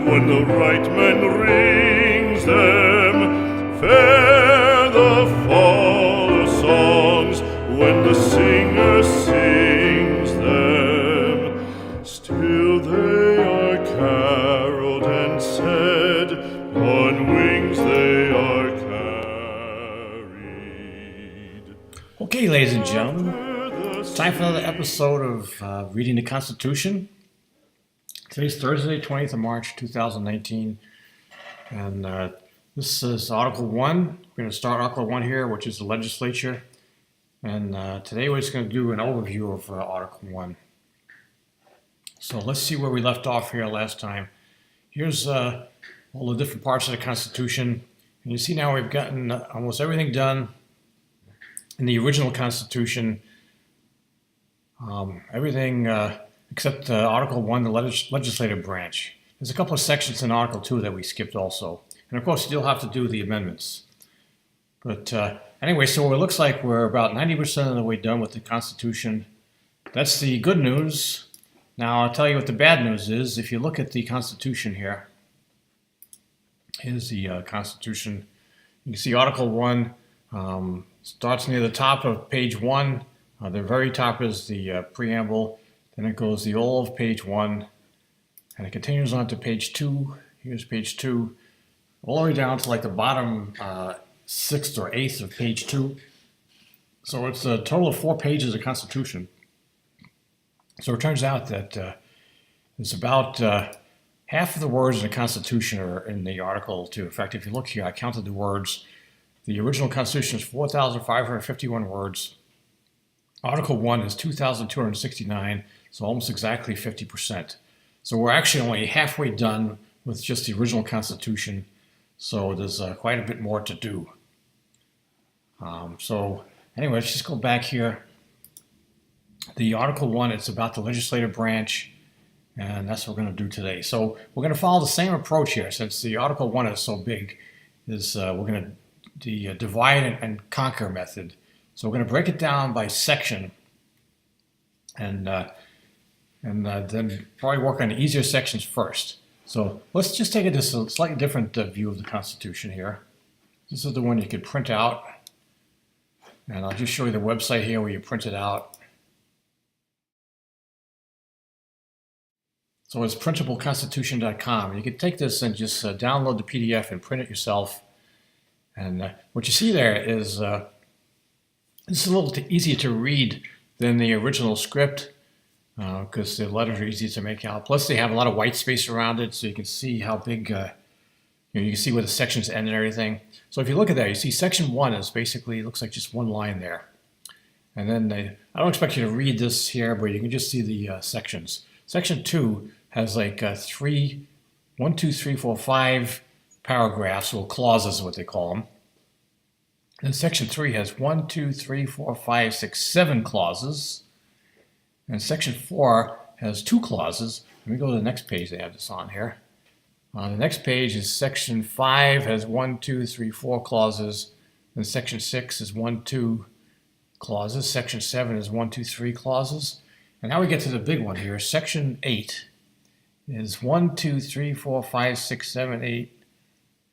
when the right man rings them. Fair the fall of songs when the singer sings them. Still they are caroled and said, on wings they are carried. Okay, ladies and gentlemen, it's time for another episode of Reading the Constitution. Today's Thursday, 20th of March, 2019, and this is Article 1. We're going to start Article 1 here, which is the legislature, and today we're just going to do an overview of Article 1. So let's see where we left off here last time. Here's all the different parts of the Constitution, and you see now we've gotten almost everything done in the original Constitution. Everything except Article 1, the legislative branch. There's a couple of sections in Article 2 that we skipped also. And of course, you still have to do the amendments. But anyway, so it looks like we're about 90% of the way done with the Constitution. That's the good news. Now, I'll tell you what the bad news is. If you look at the Constitution here, here's the Constitution. You can see Article 1 starts near the top of page 1. The very top is the preamble. Then it goes the all of page 1, and it continues on to page 2. Here's page 2, all the way down to like the bottom 6th or 8th of page 2. So it's a total of 4 pages of Constitution. So it turns out that there's about half of the words in the Constitution are in the Article 2. In fact, if you look here, I counted the words. The original Constitution is 4,551 words. Article 1 is 2,269, so almost exactly 50%. So we're actually only halfway done with just the original Constitution, so there's quite a bit more to do. So anyway, let's just go back here. The Article 1, it's about the legislative branch, and that's what we're going to do today. So we're going to follow the same approach here, since the Article 1 is so big. We're going to the divide and conquer method. So we're going to break it down by section, and then probably work on the easier sections first. So let's just take a slightly different view of the Constitution here. This is the one you could print out, and I'll just show you the website here where you print it out. So it's printableconstitution.com. You can take this and just download the PDF and print it yourself. And what you see there is it's a little easier to read than the original script because the letters are easy to make out. Plus, they have a lot of white space around it, so you can see how big, you can see where the sections end and everything. So if you look at that, you see Section 1 is basically, it looks like just one line there. And then I don't expect you to read this here, but you can just see the sections. Section 2 has like 5 paragraphs, or clauses is what they call them. And Section 3 has 7 clauses. And Section 4 has 2 clauses. Let me go to the next page. They have this on here. The next page is Section 5 has 4 clauses. And Section 6 is 2 clauses. Section 7 is 3 clauses. And now we get to the big one here. Section 8 is 7, 8,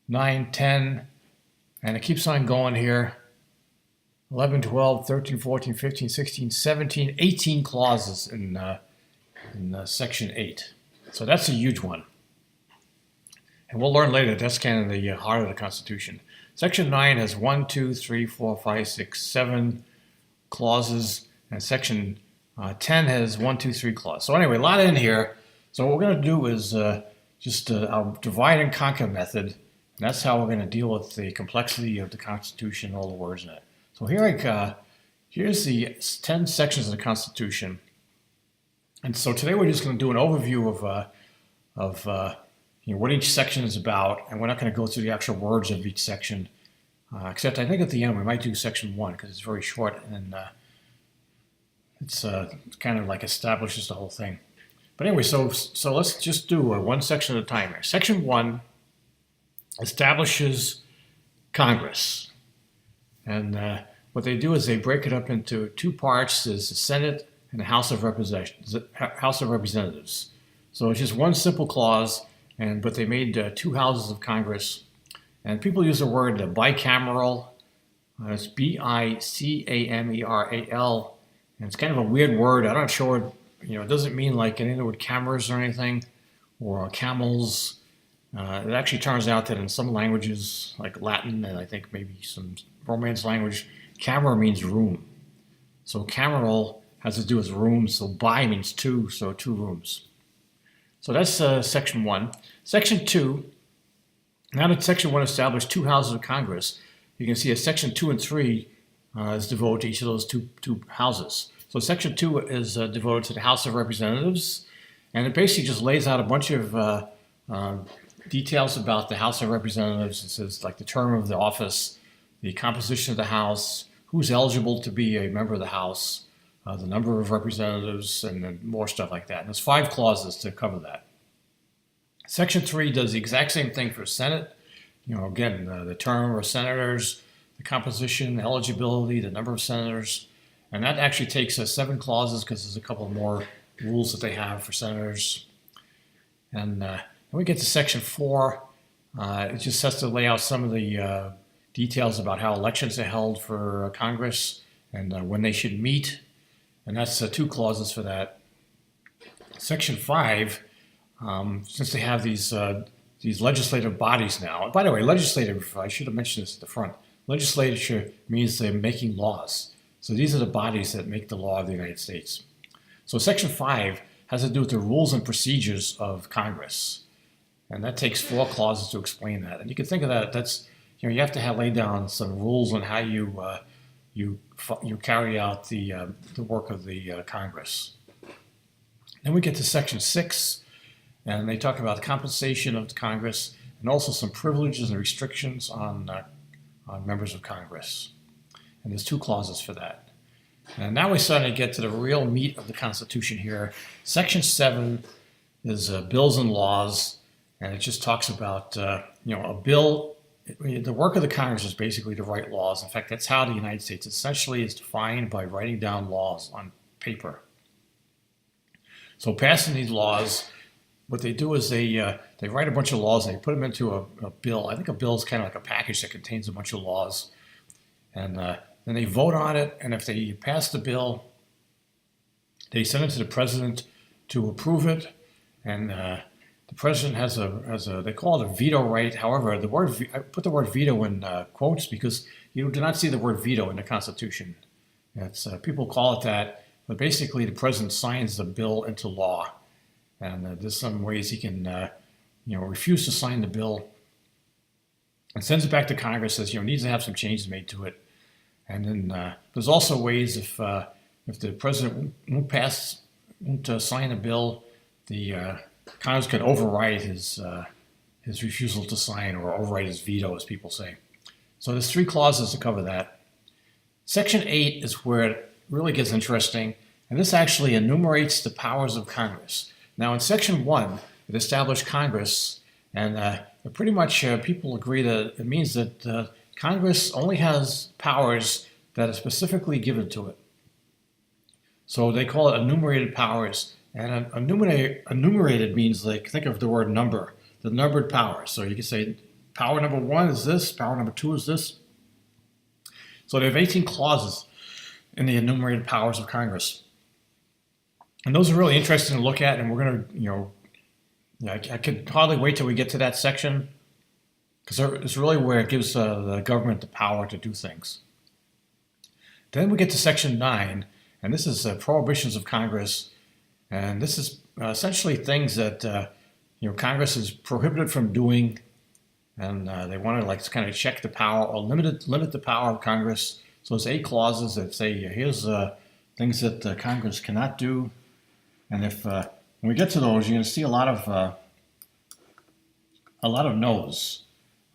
9, 10, and it keeps on going here. 11, 12, 13, 14, 15, 16, 17, 18 clauses in Section 8. So that's a huge one. And we'll learn later that's kind of the heart of the Constitution. Section 9 has 7 clauses, and Section 10 has 3 clauses. So anyway, a lot in here. So what we're going to do is just our divide and conquer method. And that's how we're going to deal with the complexity of the Constitution and all the words in it. So here's the 10 sections of the Constitution. And so today we're just going to do an overview of what each section is about. And we're not going to go through the actual words of each section. Except I think at the end we might do Section 1 because it's very short and it's kind of like establishes the whole thing. But anyway, so let's just do one section at a time here. Section 1 establishes Congress. And what they do is they break it up into 2 parts. There's the Senate and the House of Representatives. So it's just one simple clause, but they made two houses of Congress. And people use the word bicameral. It's bicameral, and it's kind of a weird word. I'm not sure, it doesn't mean like anything with cameras or anything, or camels. It actually turns out that in some languages, like Latin and I think maybe some Romance language, camera means room. So cameral has to do with rooms, so bi means two, so two rooms. So that's section 1. Section 2, now that section 1 established two houses of Congress, you can see section 2 and 3 is devoted to each of those two houses. So section 2 is devoted to the House of Representatives, and it basically just lays out a bunch of details about the House of Representatives. It says like the term of the office, the composition of the House, who's eligible to be a member of the House, the number of representatives, and then more stuff like that. And there's 5 clauses to cover that. Section 3 does the exact same thing for Senate. Again, the term of senators, the composition, the eligibility, the number of senators. And that actually takes 7 clauses because there's a couple more rules that they have for senators. And when we get to section 4, it just has to lay out some of the details about how elections are held for Congress and when they should meet. And that's 2 clauses for that. Section 5, since they have these legislative bodies now. By the way, legislative, I should have mentioned this at the front. Legislature means they're making laws. So these are the bodies that make the law of the United States. So section 5 has to do with the rules and procedures of Congress. And that takes 4 clauses to explain that. And you can think of that, that's, you have to lay down some rules on how you carry out the work of the Congress. Then we get to section 6, and they talk about the compensation of the Congress and also some privileges and restrictions on members of Congress. And there's 2 clauses for that. And now we're starting to get to the real meat of the Constitution here. Section 7 is bills and laws, and it just talks about, a bill. The work of the Congress is basically to write laws. In fact, that's how the United States essentially is defined, by writing down laws on paper. So passing these laws, what they do is they write a bunch of laws and they put them into a bill. I think a bill is kind of like a package that contains a bunch of laws. And then they vote on it, and if they pass the bill, they send it to the president to approve it. And the president has they call it a veto right. However, I put the word veto in quotes because you do not see the word veto in the Constitution. It's people call it that, but basically the president signs the bill into law. And there's some ways he can, refuse to sign the bill and sends it back to Congress, says, needs to have some changes made to it. And then there's also ways if the president won't sign a bill, the Congress can override his refusal to sign, or override his veto, as people say. So there's 3 clauses to cover that. Section 8 is where it really gets interesting, and this actually enumerates the powers of Congress. Now, in Section 1, it established Congress, and pretty much people agree that it means that Congress only has powers that are specifically given to it. So they call it enumerated powers. And enumerated means, like, think of the word number, the numbered powers. So you can say power number 1 is this, power number 2 is this. So they have 18 clauses in the enumerated powers of Congress. And those are really interesting to look at, and we're going to, I could hardly wait till we get to that section, because it's really where it gives the government the power to do things. Then we get to Section 9, and this is Prohibitions of Congress. And this is essentially things that Congress is prohibited from doing, and they want to kind of check the power or limit the power of Congress. So there's 8 clauses that say here's things that Congress cannot do, and if when we get to those, you're going to see a lot of no's,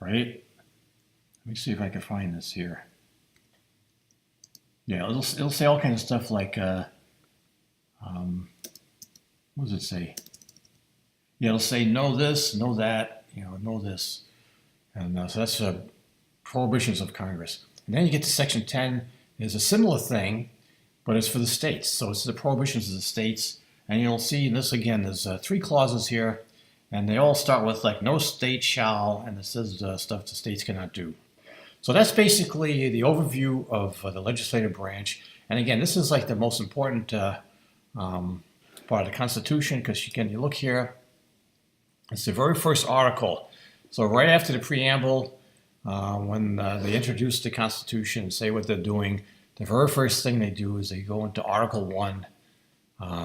right? Let me see if I can find this here. Yeah, it'll say all kinds of stuff like. What does it say? Yeah, it'll say no this, no that, no this. And so that's Prohibitions of Congress. And then you get to Section 10. There's a similar thing, but it's for the states. So it's the Prohibitions of the states. And you'll see this again, there's 3 clauses here. And they all start with like no state shall, and it says stuff the states cannot do. So that's basically the overview of the legislative branch. And again, this is like the most important part of the Constitution, because you look here, it's the very first article. So right after the preamble, when they introduce the Constitution and say what they're doing, the very first thing they do is they go into Article 1,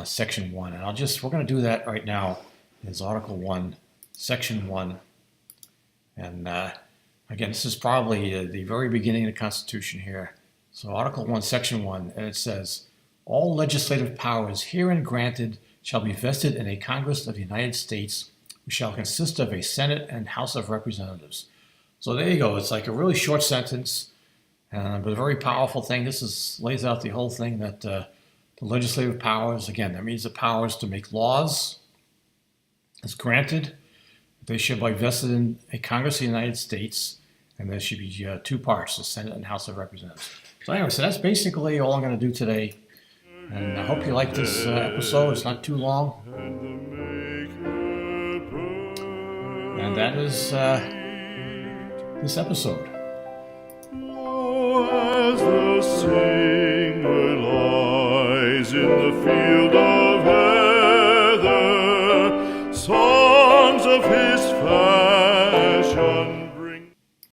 Section 1. And we're going to do that right now. Is Article 1, Section 1. And again, this is probably the very beginning of the Constitution here. So Article 1, Section 1, and it says, all legislative powers herein granted shall be vested in a Congress of the United States, which shall consist of a Senate and House of Representatives. So there you go. It's like a really short sentence, but a very powerful thing. This lays out the whole thing that the legislative powers, again, that means the powers to make laws, is granted. They should be vested in a Congress of the United States, and there should be two parts, the Senate and House of Representatives. So anyway, so that's basically all I'm going to do today. And I hope you like this episode. It's not too long. And that is this episode. As the singer lies in the field